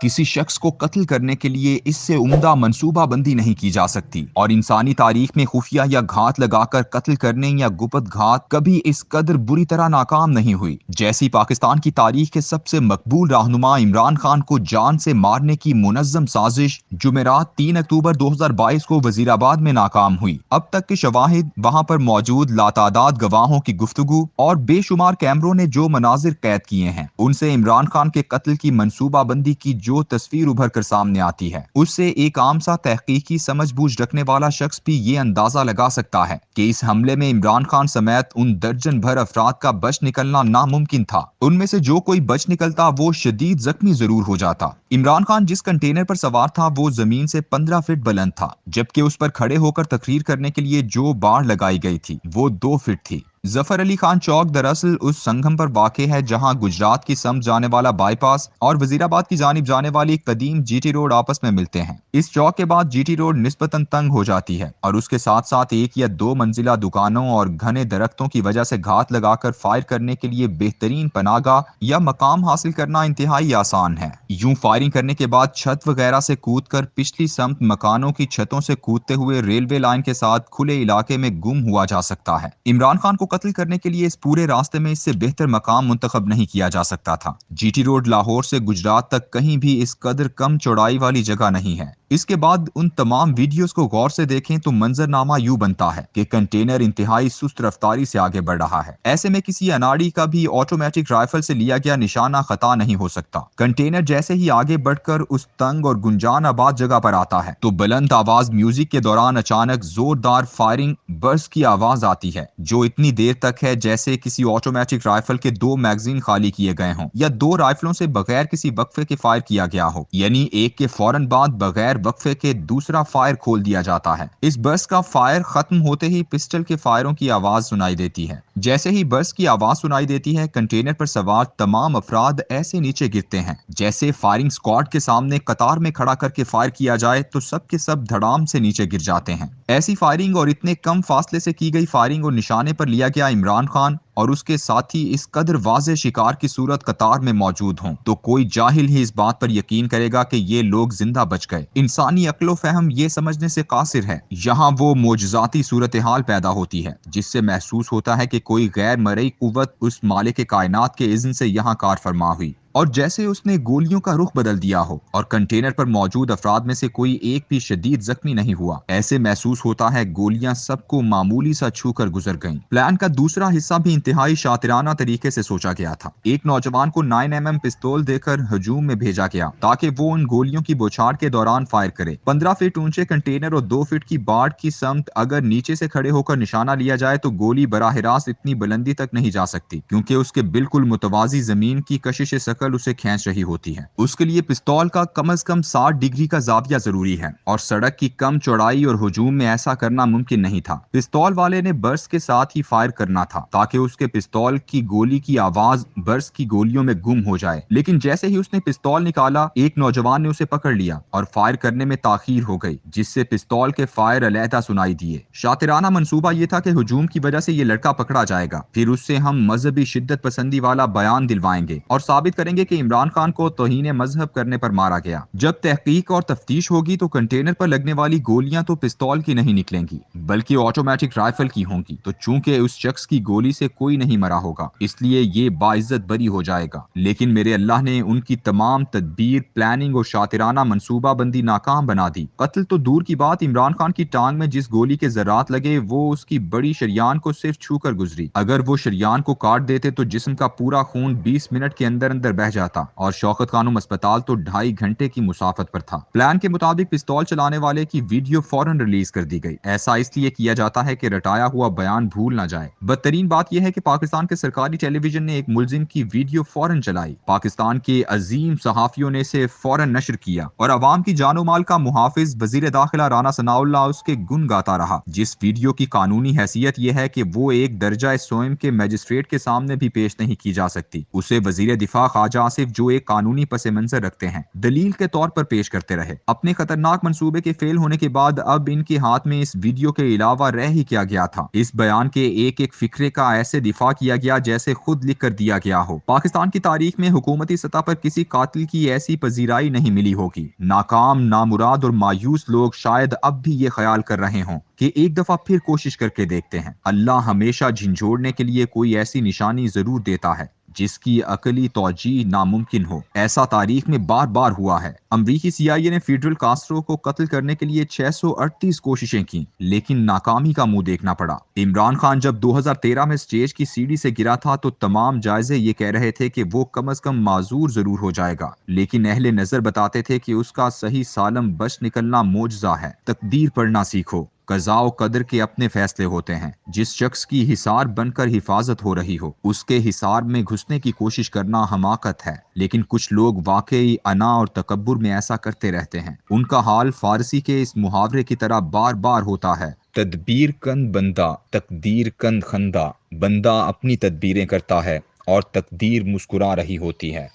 किसी शख्स को कत्ल करने के लिए इससे उम्दा मंसूबाबंदी नहीं की जा सकती और इंसानी तारीख में खुफिया या घात लगाकर कत्ल करने या गुप्त घात कभी इस कदर बुरी तरह नाकाम नहीं हुई जैसी पाकिस्तान की तारीख के सबसे मकबूल रहनुमा इमरान खान को जान से मारने की मुनज़्ज़म साजिश जुमेरात 3 अक्टूबर 2022 को वजीराबाद में नाकाम हुई। अब तक के शवाहिद, वहां पर मौजूद लातादाद गवाहों की गुफ्तगू और बेशुमार कैमरों ने जो मनाजिर कैद किए हैं, उनसे इमरान खान के कत्ल की मंसूबाबंदी की जो तस्वीर उभर कर सामने आती है, उससे एक आम सा तहकीकी समझ बूझ रखने वाला शख्स भी ये अंदाजा लगा सकता है कि इस हमले में इमरान खान समेत उन दर्जन भर अफराद का बच निकलना नामुमकिन था। उनमें से जो कोई बच निकलता वो शदीद जख्मी जरूर हो जाता। इमरान खान जिस कंटेनर पर सवार था वो जमीन से 15 फीट बुलंद था, जबकि उस पर खड़े होकर तकरीर करने के लिए जो बाड़ लगाई गई थी वो 2 फीट थी। जफर अली खान चौक दरअसल उस संगम पर वाक़े है जहां गुजरात की समत जाने वाला बाईपास और वजीराबाद की जानिब जाने वाली कदीम जीटी रोड आपस में मिलते हैं। इस चौक के बाद जीटी रोड निस्बतन तंग हो जाती है और उसके साथ साथ एक या दो मंजिला दुकानों और घने दरख्तों की वजह से घात लगाकर फायर करने के लिए बेहतरीन पनागा या मकाम हासिल करना इंतहाई आसान है। यूं फायरिंग करने के बाद छत वगैरह से कूद कर पिछली समत मकानों की छतों से कूदते हुए रेलवे लाइन के साथ खुले इलाके में गुम हुआ जा सकता है। इमरान खान को कत्ल करने के लिए इस पूरे रास्ते में इससे बेहतर मकाम मुंतखब नहीं किया जा सकता था। जीटी रोड लाहौर से गुजरात तक कहीं भी इस कदर कम चौड़ाई वाली जगह नहीं है। इसके बाद उन तमाम वीडियोस को गौर से देखें तो मंजरनामा यूं बनता है कि कंटेनर इंतहाई सुस्त रफ्तारी से आगे बढ़ रहा है। ऐसे में किसी अनाड़ी का भी ऑटोमेटिक राइफल से लिया गया निशाना खता नहीं हो सकता। कंटेनर जैसे ही आगे बढ़कर उस तंग और गुंजान आबाद जगह पर आता है तो बुलंद आवाज म्यूजिक के दौरान अचानक जोरदार फायरिंग बर्स्ट की आवाज आती है, जो इतनी देर तक है जैसे किसी ऑटोमेटिक राइफल के 2 मैगजीन खाली किए गए हों या 2 राइफलों से बगैर किसी वक्फे के फायर किया गया हो, यानी एक के फौरन बाद बगैर वक्फे के दूसरा फायर खोल दिया जाता है। इस बर्स्ट का फायर खत्म होते ही पिस्टल के फायरों की आवाज सुनाई देती है। जैसे ही बर्स्ट की आवाज सुनाई देती है, कंटेनर पर सवार तमाम अफराद ऐसे नीचे गिरते हैं जैसे फायरिंग स्क्वाड के सामने कतार में खड़ा करके फायर किया जाए तो सब के सब धड़ाम से नीचे गिर जाते हैं। ऐसी फायरिंग और इतने कम फासले से की गई फायरिंग और निशाने पर लिया गया इमरान खान और उसके साथी इस कदर वाज़े शिकार की सूरत कतार में मौजूद हों तो कोई जाहिल ही इस बात पर यकीन करेगा कि ये लोग जिंदा बच गए। इंसानी अक्लो फहम ये समझने से कासिर है। यहाँ वो मोजज़ाती सूरत हाल पैदा होती है जिससे महसूस होता है कि कोई गैर मरई कुव्वत उस मालिक कायनात के इज़्न से यहाँ कार फरमा हुई और जैसे उसने गोलियों का रुख बदल दिया हो और कंटेनर पर मौजूद अफराद में से कोई एक भी शदीद जख्मी नहीं हुआ। ऐसे महसूस होता है गोलियां सबको मामूली सा छूकर गुजर गईं। प्लान का दूसरा हिस्सा भी इंतहाई शातिराना तरीके से सोचा गया था। एक नौजवान को 9mm पिस्तौल देकर हजूम में भेजा गया ताकि वो उन गोलियों की बौछार के दौरान फायर करे। 15 फीट ऊंचे कंटेनर और 2 फीट की बाढ़ की समत अगर नीचे से खड़े होकर निशाना लिया जाए तो गोली बराह रास्त इतनी बुलंदी तक नहीं जा सकती, क्योंकि उसके बिल्कुल मुतवाजी जमीन की कशिश उसे खींच रही होती है। उसके लिए पिस्तौल का कम से कम 60 डिग्री का जाविया जरूरी है और सड़क की कम चौड़ाई और हुजूम में ऐसा करना मुमकिन नहीं था। पिस्तौल वाले ने बर्स्ट के साथ ही फायर करना था ताकि उसके पिस्तौल की गोली की आवाज बर्स्ट की गोलियों में गुम हो जाए। लेकिन जैसे ही उसने पिस्तौल निकाला, एक नौजवान ने उसे पकड़ लिया और फायर करने में ताखीर हो गई, जिससे पिस्तौल के फायर अलहदा सुनाई दिए। शातिराना मंसूबा यह था कि हुजूम की वजह से ये लड़का पकड़ा जाएगा, फिर उससे हम मजहबी शिद्दत पसंदी वाला बयान दिलवाएंगे और साबित करेंगे कि इमरान खान को तौहीन मजहब करने पर मारा गया। जब तहकीक और तफ्तीश होगी तो कंटेनर पर लगने वाली गोलियां तो पिस्तौल की नहीं निकलेंगी बल्कि ऑटोमेटिक राइफल की होंगी। तो चूंकि उस शख्स की गोली से कोई नहीं मरा होगा, इसलिए ये बाइज्जत बरी हो जाएगा। लेकिन मेरे अल्लाह ने उनकी तमाम तदबीर, प्लानिंग और शातिराना मंसूबाबंदी नाकाम बना दी। कत्ल तो दूर की बात, इमरान खान की टांग में जिस गोली के जरात लगे वो उसकी बड़ी शरियान को सिर्फ छू कर गुजरी। अगर वो शरियान को काट देते तो जिस्म का पूरा खून 20 मिनट के अंदर अंदर बह जाता और शौकत खानम अस्पताल तो 2.5 घंटे की मुसाफत पर था। प्लान के मुताबिक पिस्तौल चलाने वाले की वीडियो फौरन रिलीज कर दी गई। ऐसा इसलिए किया जाता है कि रटाया हुआ बयान भूल ना जाए। बदतरीन बात यह है कि पाकिस्तान के सरकारी टेलीविजन ने एक मुलजिम की वीडियो फौरन चलाई। पाकिस्तान के अजीम सहाफियों ने इसे फौरन नशर किया और अवाम की जानो माल का मुहाफिज वजीर दाखिला राना सनाउल्लाह उसके गुन गाता रहा। जिस वीडियो की कानूनी हैसियत यह है कि वो एक दर्जा सोयम के मजिस्ट्रेट के सामने भी पेश नहीं की जा सकती, उसे वजीर दिफा जासिफ जो एक कानूनी पस मंजर रखते हैं दलील के तौर पर पेश करते रहे। अपने खतरनाक मंसूबे के फेल होने के बाद अब इनके हाथ में इस वीडियो के अलावा रह ही क्या गया था। इस बयान के एक एक फिक्रे का ऐसे दिफा किया गया जैसे खुद लिख कर दिया गया हो। पाकिस्तान की तारीख में हुकूमती सतह पर किसी कातिल की ऐसी पजीराई नहीं मिली होगी। नाकाम, नामुराद और मायूस लोग शायद अब भी ये ख्याल कर रहे हों कि एक दफा फिर कोशिश करके देखते हैं। अल्लाह हमेशा झंझोड़ने के लिए कोई ऐसी निशानी जरूर देता है जिसकी अकली तौजीह नामुमकिन हो। ऐसा तारीख में बार बार हुआ है। अमरीकी CIA ने फिडेल कास्ट्रो को कत्ल करने के लिए 638 कोशिशें की, लेकिन नाकामी का मुंह देखना पड़ा। इमरान खान जब 2013 में स्टेज की सीढ़ी से गिरा था तो तमाम जायजे ये कह रहे थे कि वो कम अज कम माजूर जरूर हो जाएगा, लेकिन अहले नजर बताते थे कि उसका सही सालम बच निकलना मोजजा है। तकदीर पढ़ना सीखो। कज़ा कदर के अपने फैसले होते हैं। जिस शख्स की हिसार बनकर हिफाजत हो रही हो उसके हिसार में घुसने की कोशिश करना हमाकत है, लेकिन कुछ लोग वाकई अना और तकब्बुर में ऐसा करते रहते हैं। उनका हाल फारसी के इस मुहावरे की तरह बार बार होता है, तदबीर कंद बंदा तकदीर कंद खंदा। बंदा अपनी तदबीरें करता है और तकदीर मुस्कुरा रही होती है।